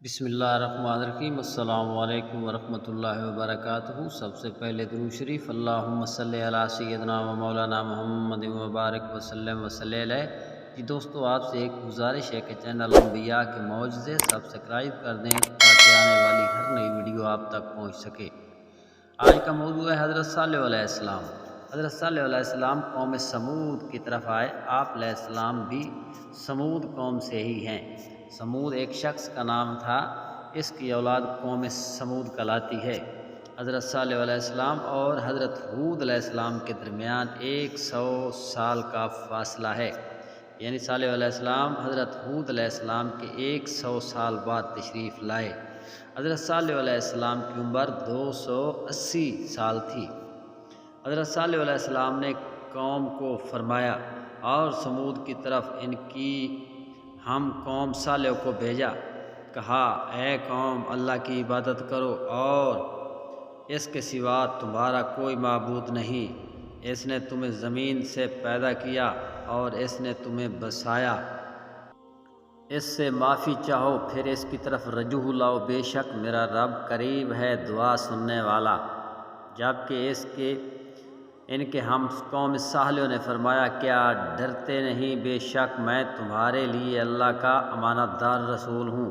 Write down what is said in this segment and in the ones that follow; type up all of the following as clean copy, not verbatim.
بسم اللہ الرحمن الرحیم۔ السلام علیکم ورحمۃ اللہ وبرکاتہ۔ سب سے پہلے درود شریف اللہم صلی علی سیدنا و مولانا محمد مبارک وسلم وصلی علیہ۔ جی دوستو، آپ سے ایک گزارش ہے کہ چینل انبیاء کے معجزے سبسکرائب کر دیں تاکہ آنے والی ہر نئی ویڈیو آپ تک پہنچ سکے۔ آج کا موضوع ہے حضرت صالح علیہ السلام۔ حضرت صالح علیہ السلام قوم سمود کی طرف آئے۔ آپ علیہ السلام بھی سمود قوم سے ہی ہیں۔ سمود ایک شخص کا نام تھا، اس کی اولاد قوم سمود کہلاتی ہے۔ حضرت صالح علیہ السلام اور حضرت ہود علیہ السلام کے درمیان 100 سال کا فاصلہ ہے، یعنی صالح علیہ السلام حضرت ہود علیہ السلام کے 100 سال بعد تشریف لائے۔ حضرت صالح علیہ السلام کی عمر 280 سال تھی۔ حضرت صالح علیہ السلام نے قوم کو فرمایا اور سمود کی طرف ان کی ہم قوم صالح کو بھیجا۔ کہا، اے قوم، اللہ کی عبادت کرو اور اس کے سوا تمہارا کوئی معبود نہیں۔ اس نے تمہیں زمین سے پیدا کیا اور اس نے تمہیں بسایا۔ اس سے معافی چاہو، پھر اس کی طرف رجوع لاؤ۔ بے شک میرا رب قریب ہے، دعا سننے والا۔ جبکہ ان کے ہم قوم صالح نے فرمایا، کیا ڈرتے نہیں؟ بے شک میں تمہارے لیے اللہ کا امانت دار رسول ہوں،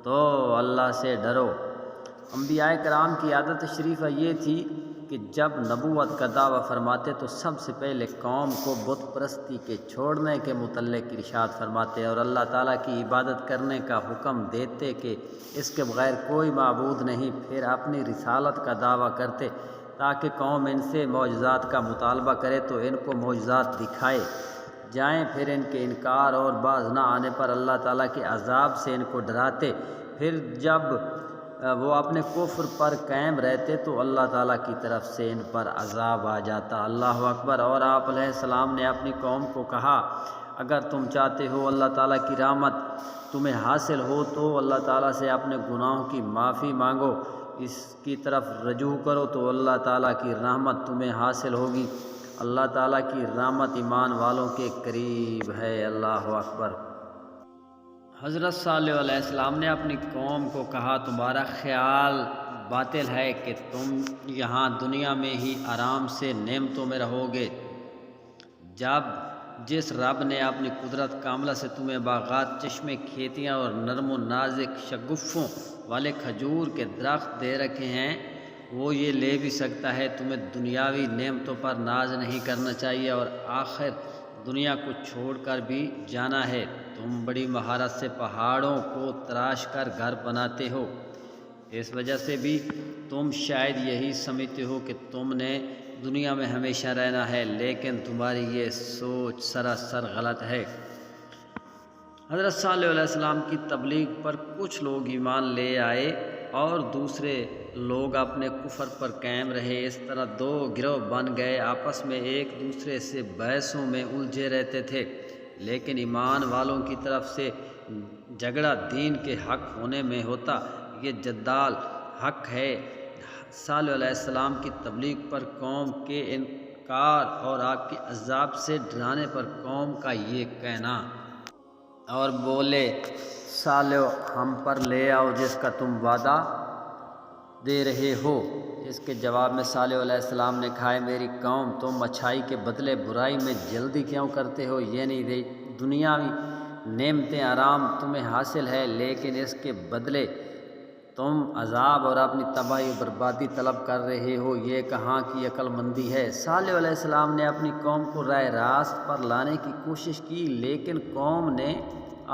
تو اللہ سے ڈرو۔ انبیاء کرام کی عادت شریفہ یہ تھی کہ جب نبوت کا دعویٰ فرماتے تو سب سے پہلے قوم کو بت پرستی کے چھوڑنے کے متعلق ارشاد فرماتے اور اللہ تعالیٰ کی عبادت کرنے کا حکم دیتے کہ اس کے بغیر کوئی معبود نہیں۔ پھر اپنی رسالت کا دعویٰ کرتے تاکہ قوم ان سے معجزات کا مطالبہ کرے تو ان کو معجزات دکھائے جائیں۔ پھر ان کے انکار اور باز نہ آنے پر اللہ تعالیٰ کے عذاب سے ان کو ڈراتے۔ پھر جب وہ اپنے کفر پر قائم رہتے تو اللہ تعالیٰ کی طرف سے ان پر عذاب آ جاتا۔ اللہ اکبر۔ اور آپ علیہ السلام نے اپنی قوم کو کہا، اگر تم چاہتے ہو اللہ تعالیٰ کی رحمت تمہیں حاصل ہو تو اللہ تعالیٰ سے اپنے گناہوں کی معافی مانگو، اس کی طرف رجوع کرو تو اللہ تعالیٰ کی رحمت تمہیں حاصل ہوگی۔ اللہ تعالیٰ کی رحمت ایمان والوں کے قریب ہے۔ اللہ اکبر۔ حضرت صالح علیہ السلام نے اپنی قوم کو کہا، تمہارا خیال باطل ہے کہ تم یہاں دنیا میں ہی آرام سے نعمتوں میں رہو گے، جس رب نے اپنی قدرت کاملہ سے تمہیں باغات، چشمے، کھیتیاں اور نرم و نازک شگوفوں والے کھجور کے درخت دے رکھے ہیں، وہ یہ لے بھی سکتا ہے۔ تمہیں دنیاوی نعمتوں پر ناز نہیں کرنا چاہیے اور آخر دنیا کو چھوڑ کر بھی جانا ہے۔ تم بڑی مہارت سے پہاڑوں کو تراش کر گھر بناتے ہو، اس وجہ سے بھی تم شاید یہی سمجھتے ہو کہ تم نے دنیا میں ہمیشہ رہنا ہے، لیکن تمہاری یہ سوچ سراسر غلط ہے۔ حضرت صالح علیہ السلام کی تبلیغ پر کچھ لوگ ایمان لے آئے اور دوسرے لوگ اپنے کفر پر قائم رہے۔ اس طرح دو گروہ بن گئے، آپس میں ایک دوسرے سے بحثوں میں الجھے رہتے تھے، لیکن ایمان والوں کی طرف سے جھگڑا دین کے حق ہونے میں ہوتا۔ یہ جدال حق ہے۔ صالح علیہ السلام کی تبلیغ پر قوم کے انکار اور آگ کے عذاب سے ڈرانے پر قوم کا یہ کہنا اور بولے، صالح ہم پر لے آؤ جس کا تم وعدہ دے رہے ہو۔ اس کے جواب میں صالح علیہ السلام نے کہا، میری قوم، تم اچھائی کے بدلے برائی میں جلدی کیوں کرتے ہو؟ یعنی دنیاوی نعمتیں آرام تمہیں حاصل ہے، لیکن اس کے بدلے تم عذاب اور اپنی تباہی و بربادی طلب کر رہے ہو۔ یہ کہاں کی عقل مندی ہے؟ صالح علیہ السلام نے اپنی قوم کو راہ راست پر لانے کی کوشش کی، لیکن قوم نے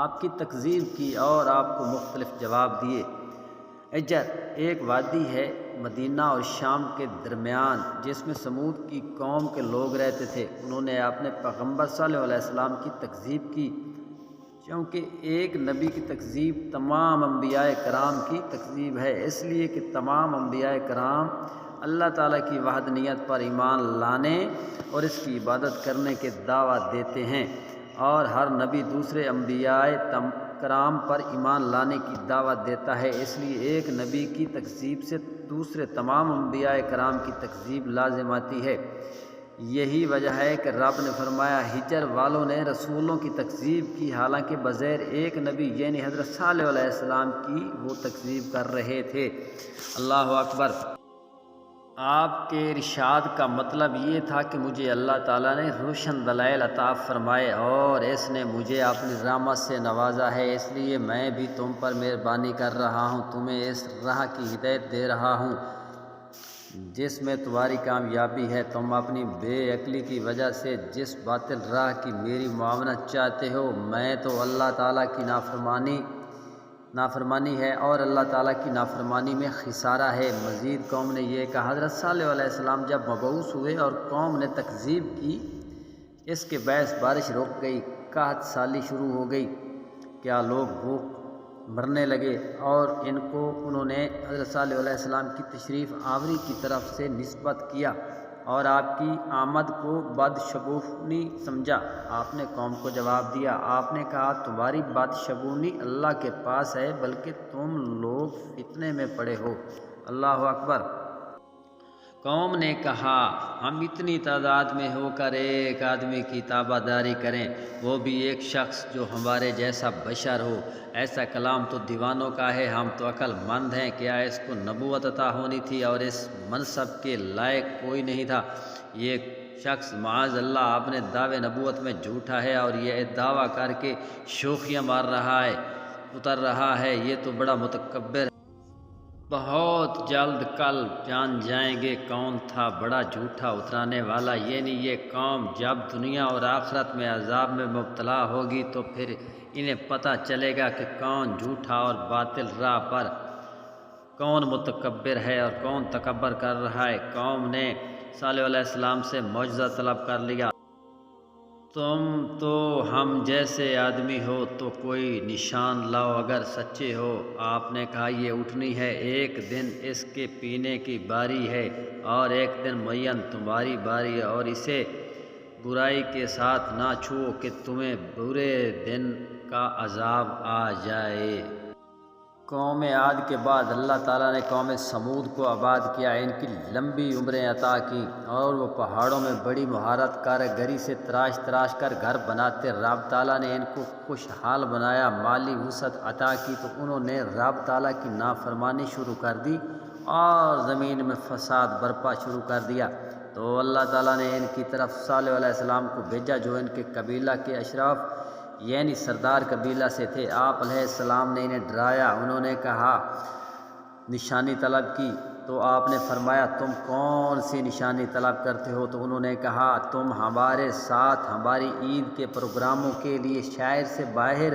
آپ کی تکذیب کی اور آپ کو مختلف جواب دیے۔ اجر ایک وادی ہے مدینہ اور شام کے درمیان، جس میں سمود کی قوم کے لوگ رہتے تھے۔ انہوں نے اپنے پیغمبر صالح علیہ السلام کی تکذیب کی، چونکہ ایک نبی کی تکذیب تمام انبیاء کرام کی تکذیب ہے، اس لیے کہ تمام انبیاء کرام اللہ تعالیٰ کی وحدانیت پر ایمان لانے اور اس کی عبادت کرنے کے دعویٰ دیتے ہیں، اور ہر نبی دوسرے انبیاء کرام پر ایمان لانے کی دعوت دیتا ہے۔ اس لیے ایک نبی کی تکذیب سے دوسرے تمام انبیاء کرام کی تکذیب لازم آتی ہے۔ یہی وجہ ہے کہ رب نے فرمایا ہجر والوں نے رسولوں کی تکذیب کی، حالانکہ بغیر ایک نبی یعنی حضرت صالح علیہ السلام کی وہ تکذیب کر رہے تھے۔ اللہ اکبر۔ آپ کے ارشاد کا مطلب یہ تھا کہ مجھے اللہ تعالیٰ نے روشن دلائل عطا فرمائے اور اس نے مجھے اپنی رحمت سے نوازا ہے، اس لیے میں بھی تم پر مہربانی کر رہا ہوں، تمہیں اس راہ کی ہدایت دے رہا ہوں جس میں تمہاری کامیابی ہے۔ تم اپنی بے عقلی کی وجہ سے جس باطل راہ کی میری معاونت چاہتے ہو، میں تو اللہ تعالیٰ کی نافرمانی ہے اور اللہ تعالیٰ کی نافرمانی میں خسارہ ہے۔ مزید قوم نے یہ کہا، حضرت صالح علیہ السلام جب مبعوث ہوئے اور قوم نے تکذیب کی، اس کے باعث بارش رک گئی، قحط سالی شروع ہو گئی، کیا لوگ بھوک مرنے لگے، اور انہوں نے حضرت صالح علیہ السلام کی تشریف آوری کی طرف سے نسبت کیا اور آپ کی آمد کو بدشگونی سمجھا۔ آپ نے قوم کو جواب دیا، آپ نے کہا تمہاری بدشگونی اللہ کے پاس ہے، بلکہ تم لوگ فتنے میں پڑے ہو۔ اللہ اکبر۔ قوم نے کہا ہم اتنی تعداد میں ہو کر ایک آدمی کی تابع داری کریں، وہ بھی ایک شخص جو ہمارے جیسا بشر ہو، ایسا کلام تو دیوانوں کا ہے، ہم تو عقل مند ہیں، کیا اس کو نبوت عطا ہونی تھی اور اس منصب کے لائق کوئی نہیں تھا؟ یہ شخص معاذ اللہ اپنے دعوے نبوت میں جھوٹا ہے اور یہ دعویٰ کر کے شوخیاں مار رہا ہے، اتر رہا ہے، یہ تو بڑا متکبر ہے۔ بہت جلد کل جان جائیں گے کون تھا بڑا جھوٹا اترانے والا، یعنی یہ قوم جب دنیا اور آخرت میں عذاب میں مبتلا ہوگی تو پھر انہیں پتہ چلے گا کہ کون جھوٹا اور باطل راہ پر، کون متکبر ہے اور کون تکبر کر رہا ہے۔ قوم نے صالح علیہ السلام سے معجزہ طلب کر لیا، تم تو ہم جیسے آدمی ہو تو کوئی نشان لاؤ اگر سچے ہو۔ آپ نے کہا یہ اٹھنی ہے، ایک دن اس کے پینے کی باری ہے اور ایک دن معین تمہاری باری، اور اسے برائی کے ساتھ نہ چھوؤ کہ تمہیں برے دن کا عذاب آ جائے۔ قوم عاد کے بعد اللہ تعالیٰ نے قوم سمود کو آباد کیا، ان کی لمبی عمریں عطا کی اور وہ پہاڑوں میں بڑی مہارت کارگری سے تراش کر گھر بناتے۔ رب تعالیٰ نے ان کو خوشحال بنایا، مالی وسعت عطا کی تو انہوں نے رب تعالیٰ کی نافرمانی شروع کر دی اور زمین میں فساد برپا شروع کر دیا۔ تو اللہ تعالیٰ نے ان کی طرف صالح علیہ السلام کو بھیجا جو ان کے قبیلہ کے اشراف یعنی سردار قبیلہ سے تھے۔ آپ علیہ السلام نے انہیں ڈرایا، انہوں نے کہا نشانی طلب کی تو آپ نے فرمایا تم کون سی نشانی طلب کرتے ہو؟ تو انہوں نے کہا تم ہمارے ساتھ ہماری عید کے پروگراموں کے لیے شہر سے باہر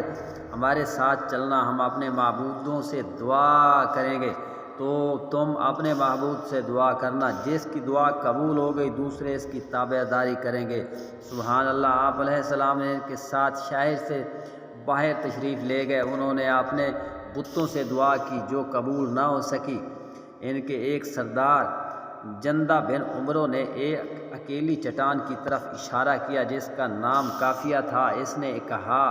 ہمارے ساتھ چلنا، ہم اپنے معبودوں سے دعا کریں گے تو تم اپنے معبود سے دعا کرنا، جس کی دعا قبول ہو گئی دوسرے اس کی تابع داری کریں گے۔ سبحان اللہ۔ آپ علیہ السلام نے ان کے ساتھ شہر سے باہر تشریف لے گئے، انہوں نے اپنے بتوں سے دعا کی جو قبول نہ ہو سکی۔ ان کے ایک سردار جندہ بن عمرو نے ایک اکیلی چٹان کی طرف اشارہ کیا جس کا نام کافیہ تھا، اس نے کہا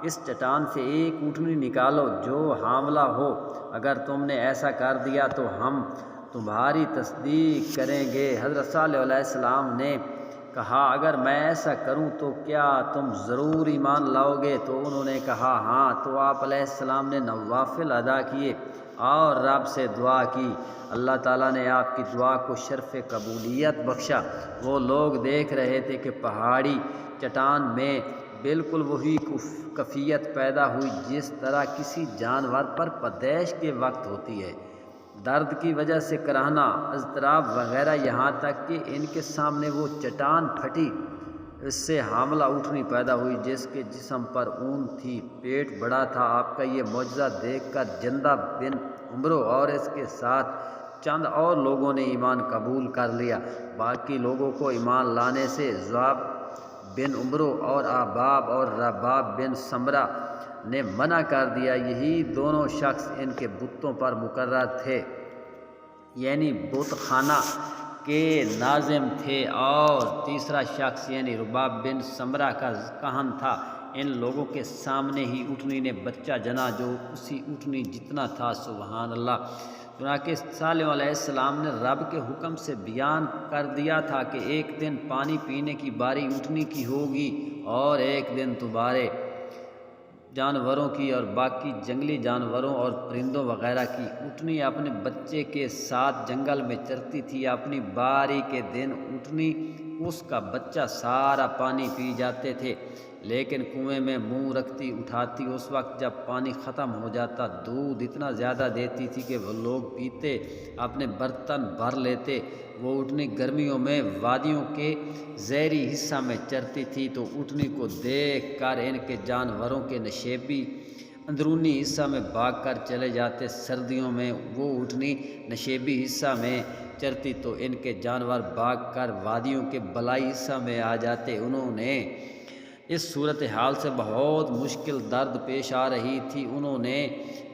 اس چٹان سے ایک اونٹنی نکالو جو حاملہ ہو، اگر تم نے ایسا کر دیا تو ہم تمہاری تصدیق کریں گے۔ حضرت صالح علیہ السلام نے کہا اگر میں ایسا کروں تو کیا تم ضرور ایمان لاؤ گے؟ تو انہوں نے کہا ہاں۔ تو آپ علیہ السلام نے نوافل ادا کیے اور رب سے دعا کی، اللہ تعالیٰ نے آپ کی دعا کو شرف قبولیت بخشا۔ وہ لوگ دیکھ رہے تھے کہ پہاڑی چٹان میں بالکل وہی کیفیت پیدا ہوئی جس طرح کسی جانور پر پیدائش کے وقت ہوتی ہے، درد کی وجہ سے کراہنا، اضطراب وغیرہ، یہاں تک کہ ان کے سامنے وہ چٹان پھٹی، اس سے حاملہ اونٹنی پیدا ہوئی جس کے جسم پر اون تھی، پیٹ بڑا تھا۔ آپ کا یہ معجزہ دیکھ کر جندہ بن عمرو اور اس کے ساتھ چند اور لوگوں نے ایمان قبول کر لیا، باقی لوگوں کو ایمان لانے سے ذؤاب بن عمرو اور آباب اور رباب بن سمرہ نے منع کر دیا۔ یہی دونوں شخص ان کے بتوں پر مقرر تھے، یعنی بت خانہ کے ناظم تھے، اور تیسرا شخص یعنی رباب بن سمرہ کا کہن تھا۔ ان لوگوں کے سامنے ہی اونٹنی نے بچہ جنا جو اسی اونٹنی جتنا تھا۔ سبحان اللہ۔ چنانچہ صالح علیہ السلام نے رب کے حکم سے بیان کر دیا تھا کہ ایک دن پانی پینے کی باری اونٹنی کی ہوگی اور ایک دن تمہارے جانوروں کی اور باقی جنگلی جانوروں اور پرندوں وغیرہ کی۔ اونٹنی اپنے بچے کے ساتھ جنگل میں چرتی تھی۔ اپنی باری کے دن اونٹنی اس کا بچہ سارا پانی پی جاتے تھے، لیکن کنویں میں منہ رکھتی اٹھاتی اس وقت جب پانی ختم ہو جاتا۔ دودھ اتنا زیادہ دیتی تھی کہ وہ لوگ پیتے، اپنے برتن بھر لیتے۔ وہ اونٹنی گرمیوں میں وادیوں کے ظہری حصہ میں چرتی تھی تو اونٹنی کو دیکھ کر ان کے جانوروں کے نشیبی اندرونی حصہ میں بھاگ کر چلے جاتے۔ سردیوں میں وہ اونٹنی نشیبی حصہ میں چرتی تو ان کے جانور بھاگ کر وادیوں کے بالائی حصہ میں آ جاتے۔ انہوں نے اس صورتحال سے بہت مشکل درد پیش آ رہی تھی۔ انہوں نے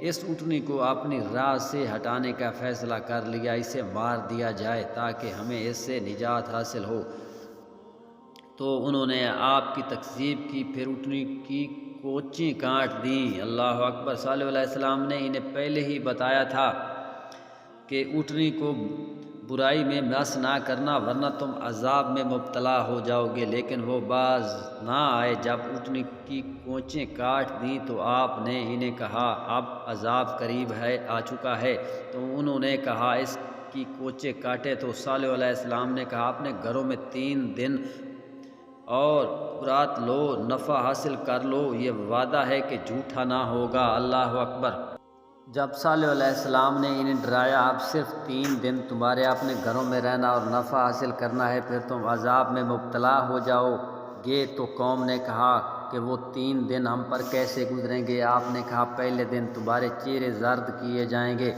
اس اونٹنی کو اپنی راہ سے ہٹانے کا فیصلہ کر لیا، اسے مار دیا جائے تاکہ ہمیں اس سے نجات حاصل ہو۔ تو انہوں نے آپ کی تکذیب کی، پھر اونٹنی کی کوچیں کاٹ دیں۔ اللہ اکبر۔ صالح علیہ السلام نے انہیں پہلے ہی بتایا تھا کہ اونٹنی کو برائی میں مس نہ کرنا ورنہ تم عذاب میں مبتلا ہو جاؤ گے، لیکن وہ باز نہ آئے۔ جب اونٹنی کی کوچیں کاٹ دیں تو آپ نے انہیں کہا اب عذاب قریب آ چکا ہے، تو انہوں نے کہا اس کی کوچیں کاٹے۔ تو صالح علیہ السلام نے کہا اپنے گھروں میں 3 دن اور رات لو، نفع حاصل کر لو، یہ وعدہ ہے کہ جھوٹا نہ ہوگا۔ اللہ اکبر۔ جب صالح علیہ السلام نے انہیں ڈرایا اب صرف 3 دن تمہارے اپنے گھروں میں رہنا اور نفع حاصل کرنا ہے، پھر تم عذاب میں مبتلا ہو جاؤ گے، تو قوم نے کہا کہ وہ 3 دن ہم پر کیسے گزریں گے؟ آپ نے کہا پہلے دن تمہارے چہرے زرد کیے جائیں گے،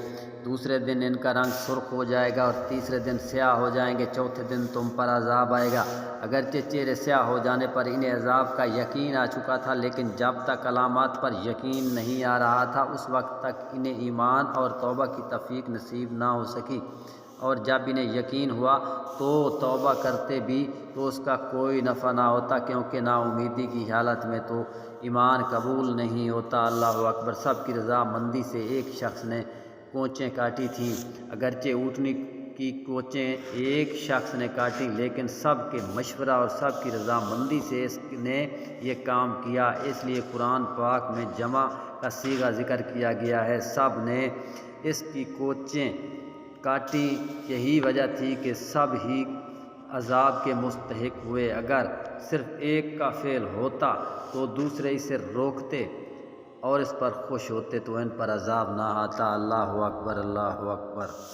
دوسرے دن ان کا رنگ سرخ ہو جائے گا اور تیسرے دن سیاہ ہو جائیں گے، چوتھے دن تم پر عذاب آئے گا۔ اگرچہ چہرے سیاہ ہو جانے پر انہیں عذاب کا یقین آ چکا تھا، لیکن جب تک علامات پر یقین نہیں آ رہا تھا اس وقت تک انہیں ایمان اور توبہ کی توفیق نصیب نہ ہو سکی، اور جب انہیں یقین ہوا تو توبہ کرتے بھی تو اس کا کوئی نفع نہ ہوتا، کیونکہ نا امیدی کی حالت میں تو ایمان قبول نہیں ہوتا۔ اللہ اکبر۔ سب کی رضا مندی سے ایک شخص نے کوچیں کاٹی تھیں۔ اگرچہ اونٹنی کی کوچیں ایک شخص نے کاٹی، لیکن سب کے مشورہ اور سب کی رضا مندی سے اس نے یہ کام کیا، اس لیے قرآن پاک میں جمع کا صیغہ ذکر کیا گیا ہے۔ سب نے اس کی کوچیں کاٹی، یہی وجہ تھی کہ سب ہی عذاب کے مستحق ہوئے۔ اگر صرف ایک کا فعل ہوتا تو دوسرے اسے روکتے اور اس پر خوش ہوتے تو ان پر عذاب نہ آتا۔ اللہ اکبر، اللہ اکبر۔